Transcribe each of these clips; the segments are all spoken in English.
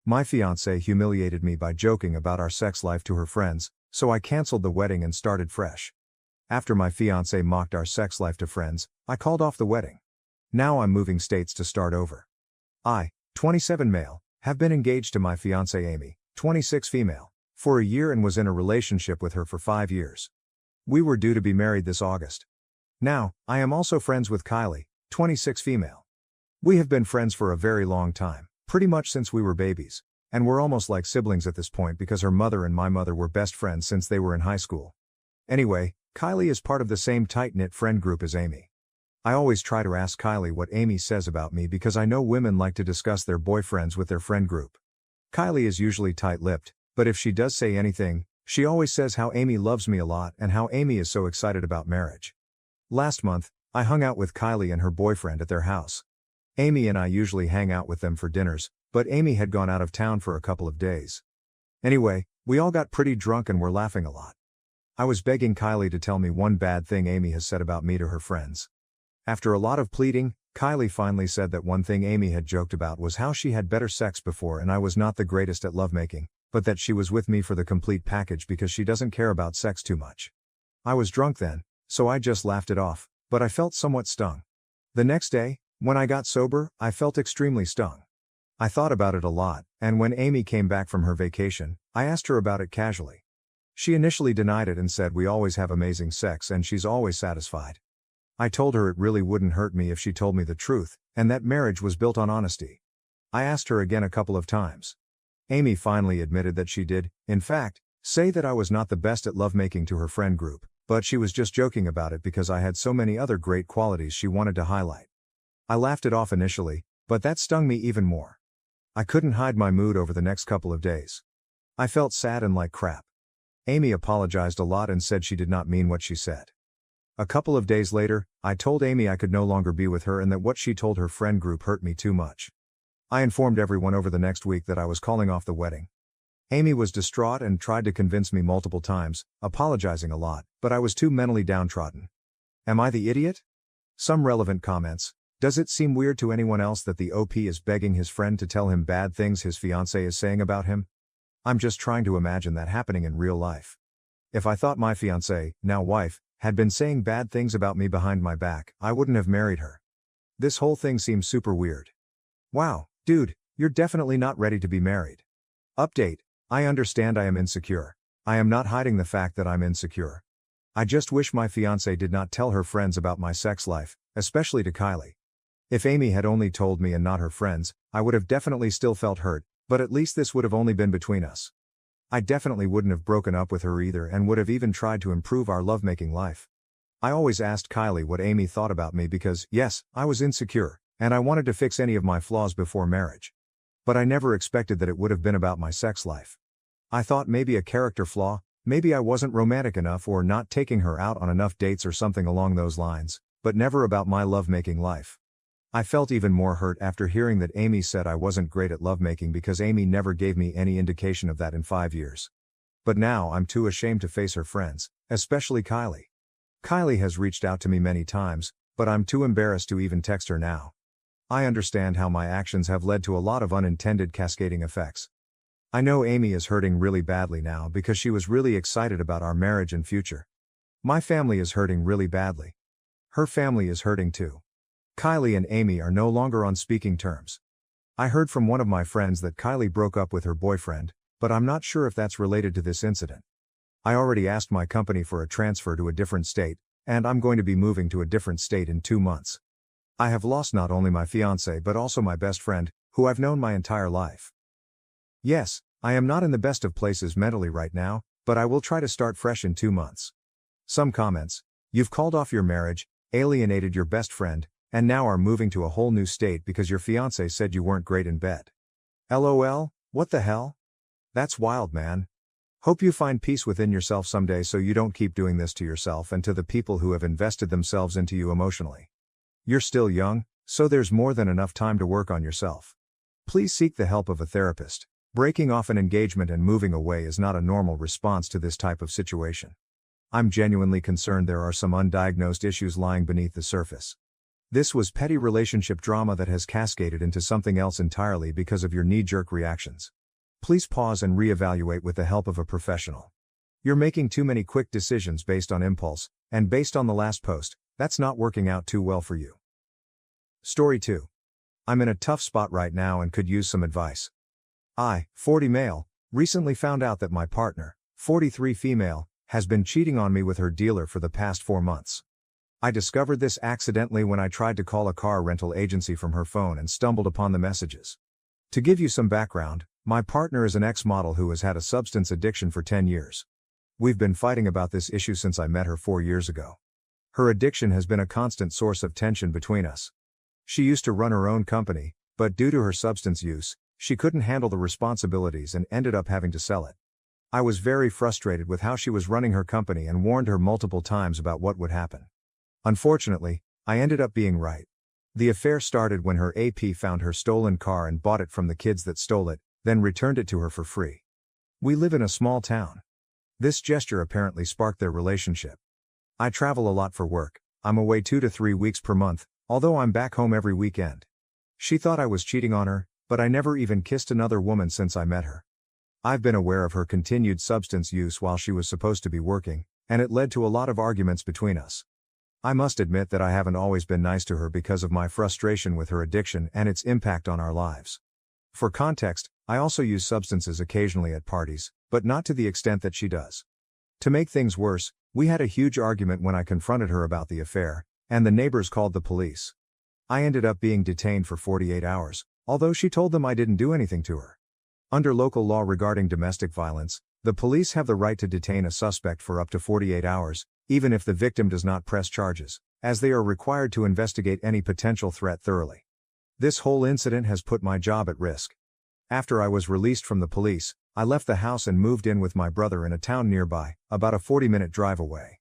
My fiancée humiliated me by joking about our sex life to her friends, so I canceled the wedding and started fresh. After my fiancée mocked our sex life to friends, I called off the wedding. Now I'm moving states to start over. I, 27 male, have been engaged to my fiancée Amy, 26 female, for a year and was in a relationship with her for 5 years. We were due to be married this August. Now, I am also friends with Kylie, 26 female. We have been friends for a very long time, pretty much since we were babies, and we're almost like siblings at this point because her mother and my mother were best friends since they were in high school. Anyway, Kylie is part of the same tight-knit friend group as Amy. I always try to ask Kylie what Amy says about me because I know women like to discuss their boyfriends with their friend group. Kylie is usually tight-lipped, but if she does say anything, she always says how Amy loves me a lot and how Amy is so excited about marriage. Last month, I hung out with Kylie and her boyfriend at their house. Amy and I usually hang out with them for dinners, but Amy had gone out of town for a couple of days. Anyway, we all got pretty drunk and were laughing a lot. I was begging Kylie to tell me one bad thing Amy has said about me to her friends. After a lot of pleading, Kylie finally said that one thing Amy had joked about was how she had better sex before and I was not the greatest at lovemaking, but that she was with me for the complete package because she doesn't care about sex too much. I was drunk then, so I just laughed it off, but I felt somewhat stung. The next day, when I got sober, I felt extremely stung. I thought about it a lot, and when Amy came back from her vacation, I asked her about it casually. She initially denied it and said we always have amazing sex and she's always satisfied. I told her it really wouldn't hurt me if she told me the truth, and that marriage was built on honesty. I asked her again a couple of times. Amy finally admitted that she did, in fact, say that I was not the best at lovemaking to her friend group, but she was just joking about it because I had so many other great qualities she wanted to highlight. I laughed it off initially, but that stung me even more. I couldn't hide my mood over the next couple of days. I felt sad and like crap. Amy apologized a lot and said she did not mean what she said. A couple of days later, I told Amy I could no longer be with her and that what she told her friend group hurt me too much. I informed everyone over the next week that I was calling off the wedding. Amy was distraught and tried to convince me multiple times, apologizing a lot, but I was too mentally downtrodden. Am I the idiot? Some relevant comments. Does it seem weird to anyone else that the OP is begging his friend to tell him bad things his fiancée is saying about him? I'm just trying to imagine that happening in real life. If I thought my fiancée, now wife, had been saying bad things about me behind my back, I wouldn't have married her. This whole thing seems super weird. Wow, dude, you're definitely not ready to be married. Update: I understand I am insecure. I am not hiding the fact that I'm insecure. I just wish my fiancée did not tell her friends about my sex life, especially to Kylie. If Amy had only told me and not her friends, I would have definitely still felt hurt, but at least this would have only been between us. I definitely wouldn't have broken up with her either and would have even tried to improve our lovemaking life. I always asked Kylie what Amy thought about me because, yes, I was insecure, and I wanted to fix any of my flaws before marriage. But I never expected that it would have been about my sex life. I thought maybe a character flaw, maybe I wasn't romantic enough or not taking her out on enough dates or something along those lines, but never about my lovemaking life. I felt even more hurt after hearing that Amy said I wasn't great at lovemaking because Amy never gave me any indication of that in 5 years. But now I'm too ashamed to face her friends, especially Kylie. Kylie has reached out to me many times, but I'm too embarrassed to even text her now. I understand how my actions have led to a lot of unintended cascading effects. I know Amy is hurting really badly now because she was really excited about our marriage and future. My family is hurting really badly. Her family is hurting too. Kylie and Amy are no longer on speaking terms. I heard from one of my friends that Kylie broke up with her boyfriend, but I'm not sure if that's related to this incident. I already asked my company for a transfer to a different state, and I'm going to be moving to a different state in 2 months. I have lost not only my fiancé but also my best friend, who I've known my entire life. Yes, I am not in the best of places mentally right now, but I will try to start fresh in 2 months. Some comments: you've called off your marriage, alienated your best friend, and now are moving to a whole new state because your fiancé said you weren't great in bed. LOL, what the hell? That's wild, man. Hope you find peace within yourself someday so you don't keep doing this to yourself and to the people who have invested themselves into you emotionally. You're still young, so there's more than enough time to work on yourself. Please seek the help of a therapist. Breaking off an engagement and moving away is not a normal response to this type of situation. I'm genuinely concerned there are some undiagnosed issues lying beneath the surface. This was petty relationship drama that has cascaded into something else entirely because of your knee-jerk reactions. Please pause and reevaluate with the help of a professional. You're making too many quick decisions based on impulse, and based on the last post, that's not working out too well for you. Story 2. I'm in a tough spot right now and could use some advice. I, 40 male, recently found out that my partner, 43 female, has been cheating on me with her dealer for the past 4 months. I discovered this accidentally when I tried to call a car rental agency from her phone and stumbled upon the messages. To give you some background, my partner is an ex-model who has had a substance addiction for 10 years. We've been fighting about this issue since I met her 4 years ago. Her addiction has been a constant source of tension between us. She used to run her own company, but due to her substance use, she couldn't handle the responsibilities and ended up having to sell it. I was very frustrated with how she was running her company and warned her multiple times about what would happen. Unfortunately, I ended up being right. The affair started when her AP found her stolen car and bought it from the kids that stole it, then returned it to her for free. We live in a small town. This gesture apparently sparked their relationship. I travel a lot for work. I'm away 2 to 3 weeks per month, although I'm back home every weekend. She thought I was cheating on her, but I never even kissed another woman since I met her. I've been aware of her continued substance use while she was supposed to be working, and it led to a lot of arguments between us. I must admit that I haven't always been nice to her because of my frustration with her addiction and its impact on our lives. For context, I also use substances occasionally at parties, but not to the extent that she does. To make things worse, we had a huge argument when I confronted her about the affair, and the neighbors called the police. I ended up being detained for 48 hours, although she told them I didn't do anything to her. Under local law regarding domestic violence, the police have the right to detain a suspect for up to 48 hours, even if the victim does not press charges, as they are required to investigate any potential threat thoroughly. This whole incident has put my job at risk. After I was released from the police, I left the house and moved in with my brother in a town nearby, about a 40-minute drive away.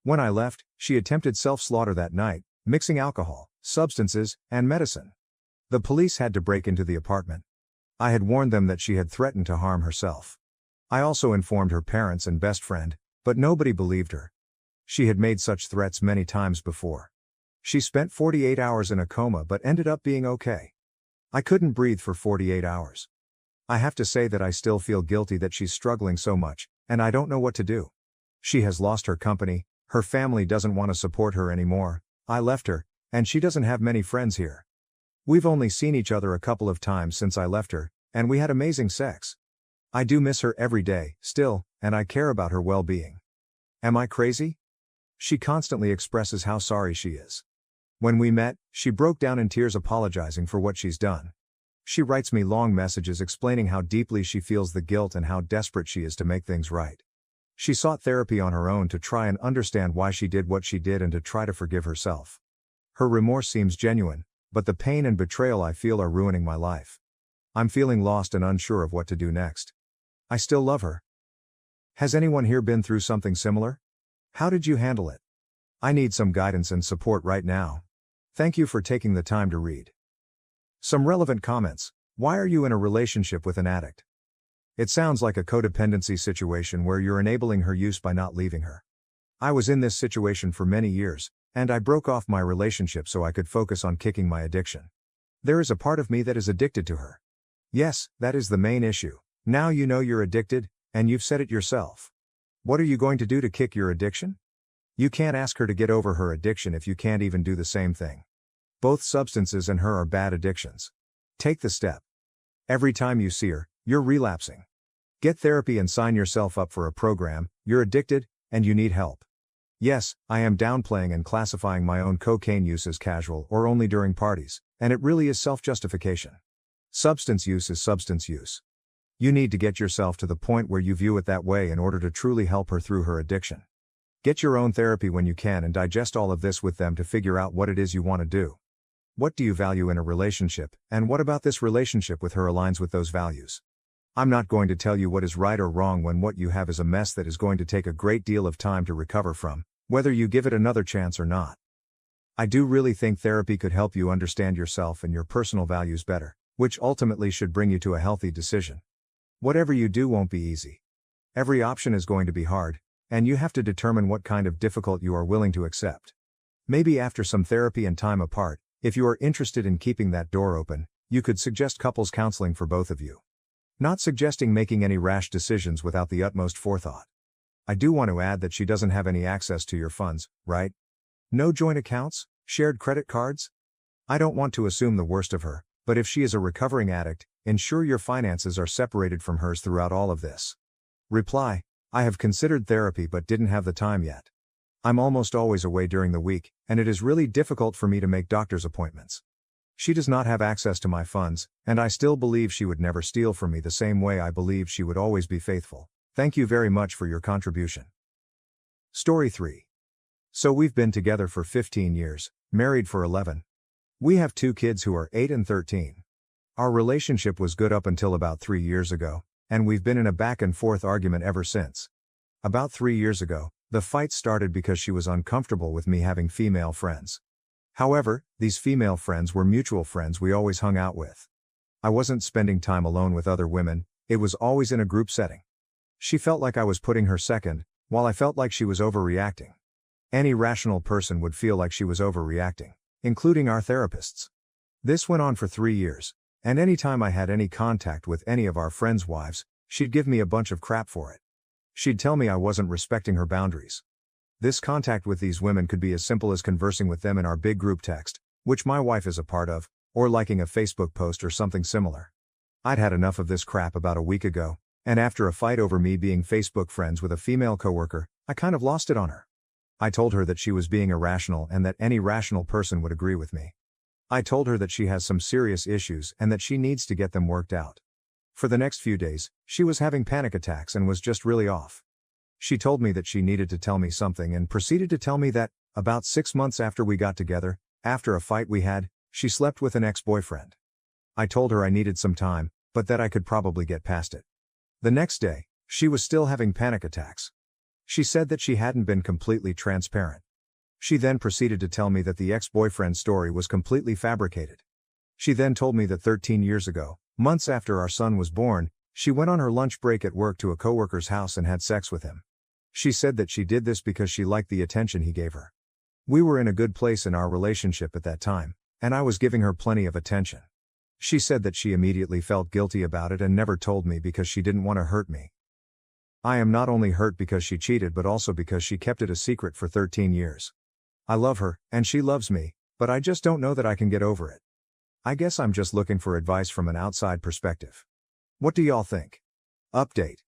When I left, she attempted self-slaughter that night, mixing alcohol, substances, and medicine. The police had to break into the apartment. I had warned them that she had threatened to harm herself. I also informed her parents and best friend, but nobody believed her. She had made such threats many times before. She spent 48 hours in a coma but ended up being okay. I couldn't breathe for 48 hours. I have to say that I still feel guilty that she's struggling so much, and I don't know what to do. She has lost her company, her family doesn't want to support her anymore, I left her, and she doesn't have many friends here. We've only seen each other a couple of times since I left her, and we had amazing sex. I do miss her every day, still, and I care about her well-being. Am I crazy? She constantly expresses how sorry she is. When we met, she broke down in tears apologizing for what she's done. She writes me long messages explaining how deeply she feels the guilt and how desperate she is to make things right. She sought therapy on her own to try and understand why she did what she did and to try to forgive herself. Her remorse seems genuine, but the pain and betrayal I feel are ruining my life. I'm feeling lost and unsure of what to do next. I still love her. Has anyone here been through something similar? How did you handle it? I need some guidance and support right now. Thank you for taking the time to read. Some relevant comments. Why are you in a relationship with an addict? It sounds like a codependency situation where you're enabling her use by not leaving her. I was in this situation for many years, and I broke off my relationship so I could focus on kicking my addiction. There is a part of me that is addicted to her. Yes, that is the main issue. Now you know you're addicted, and you've said it yourself. What are you going to do to kick your addiction? You can't ask her to get over her addiction if you can't even do the same thing. Both substances and her are bad addictions. Take the step. Every time you see her, you're relapsing. Get therapy and sign yourself up for a program. You're addicted, and you need help. Yes, I am downplaying and classifying my own cocaine use as casual or only during parties, and it really is self-justification. Substance use is substance use. You need to get yourself to the point where you view it that way in order to truly help her through her addiction. Get your own therapy when you can and digest all of this with them to figure out what it is you want to do. What do you value in a relationship, and what about this relationship with her aligns with those values? I'm not going to tell you what is right or wrong when what you have is a mess that is going to take a great deal of time to recover from, whether you give it another chance or not. I do really think therapy could help you understand yourself and your personal values better, which ultimately should bring you to a healthy decision. Whatever you do won't be easy. Every option is going to be hard, and you have to determine what kind of difficult you are willing to accept. Maybe after some therapy and time apart, if you are interested in keeping that door open, you could suggest couples counseling for both of you. Not suggesting making any rash decisions without the utmost forethought. I do want to add that she doesn't have any access to your funds, right? No joint accounts, shared credit cards? I don't want to assume the worst of her, but if she is a recovering addict, ensure your finances are separated from hers throughout all of this. Reply: I have considered therapy but didn't have the time yet. I'm almost always away during the week, and it is really difficult for me to make doctor's appointments. She does not have access to my funds, and I still believe she would never steal from me the same way I believe she would always be faithful. Thank you very much for your contribution. Story 3. So we've been together for 15 years, married for 11. We have 2 kids who are 8 and 13. Our relationship was good up until about 3 years ago, and we've been in a back and forth argument ever since. About 3 years ago, the fight started because she was uncomfortable with me having female friends. However, these female friends were mutual friends we always hung out with. I wasn't spending time alone with other women, it was always in a group setting. She felt like I was putting her second, while I felt like she was overreacting. Any rational person would feel like she was overreacting, including our therapists. This went on for 3 years, and anytime I had any contact with any of our friends' wives, she'd give me a bunch of crap for it. She'd tell me I wasn't respecting her boundaries. This contact with these women could be as simple as conversing with them in our big group text, which my wife is a part of, or liking a Facebook post or something similar. I'd had enough of this crap about a week ago, and after a fight over me being Facebook friends with a female coworker, I kind of lost it on her. I told her that she was being irrational and that any rational person would agree with me. I told her that she has some serious issues and that she needs to get them worked out. For the next few days, she was having panic attacks and was just really off. She told me that she needed to tell me something and proceeded to tell me that, about 6 months after we got together, after a fight we had, she slept with an ex-boyfriend. I told her I needed some time, but that I could probably get past it. The next day, she was still having panic attacks. She said that she hadn't been completely transparent. She then proceeded to tell me that the ex-boyfriend story was completely fabricated. She then told me that 13 years ago, months after our son was born, she went on her lunch break at work to a coworker's house and had sex with him. She said that she did this because she liked the attention he gave her. We were in a good place in our relationship at that time, and I was giving her plenty of attention. She said that she immediately felt guilty about it and never told me because she didn't want to hurt me. I am not only hurt because she cheated but also because she kept it a secret for 13 years. I love her, and she loves me, but I just don't know that I can get over it. I guess I'm just looking for advice from an outside perspective. What do y'all think? Update.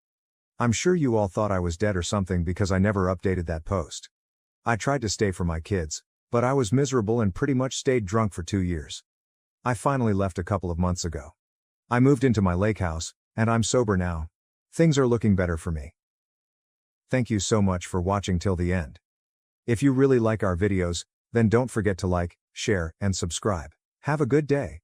I'm sure you all thought I was dead or something because I never updated that post. I tried to stay for my kids, but I was miserable and pretty much stayed drunk for 2 years. I finally left a couple of months ago. I moved into my lake house, and I'm sober now. Things are looking better for me. Thank you so much for watching till the end. If you really like our videos, then don't forget to like, share, and subscribe. Have a good day.